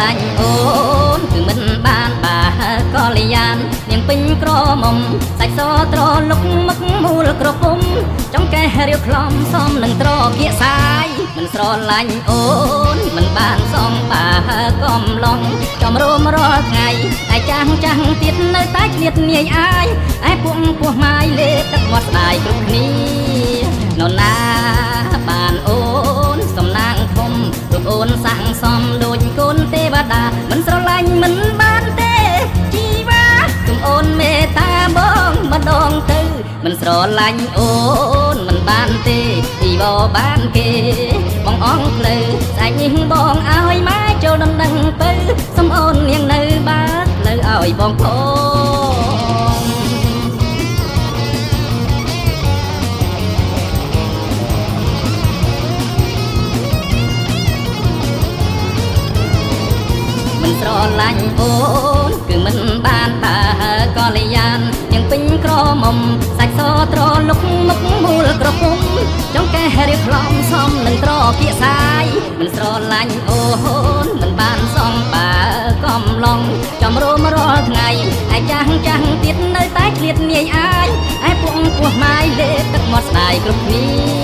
ឡាញ់អូនគឺមិនបានបាក៏លីយ៉ាននាងពេញក្រមុំសាច់សត្រលុកមុខមូលក្រពុំចង់កែរៀបខ្លំសំនឹងត្រគៀកសាយមិនស្រឡាញ់អូនមិនបានសំបាកំឡងចំរមរាល់ថ្ងៃតែចាំងទៀតនៅតែឃ្លាតនាយអាយឯពួកពោះម៉ាយលេទឹកមាត់ស្ដាយគ្រប់គ្នានរណាបានអូនសំណាងធំរូបអូនសាំងសំដូចកូនទេវតាមិនស្រឡាញ់មិនបានទេជីវ៉ាទុំអូនមេត្តាបងម្ដងទៅមិនស្រឡាញ់អូនមិនបានទេជីវបានគេបងអងផ្លូវស្អែកនេះបងឲ្យម៉ែចូលដណ្ដឹងទៅសុំអូននាងនៅបាត់ផ្លូវឲ្យបងផងមិនស្រឡាញ់អូនគឺមិនបានតាក៏លីយ៉ាននាងពេញក្រមុំសាច់សត្រលុកមុខមូលក្រពុំចង់កែរៀបខ្លំសំនឹងត្រគៀកសាយមិនស្រឡាញ់អូនមិនបានសំបាកំឡងចំរមរាល់ថ្ងៃឯចាំងទៀតនៅតែឃ្លាតនាយអាយឯពួកពោះម៉ាយលេទឹកមាត់ស្ដាយគ្រប់គ្នា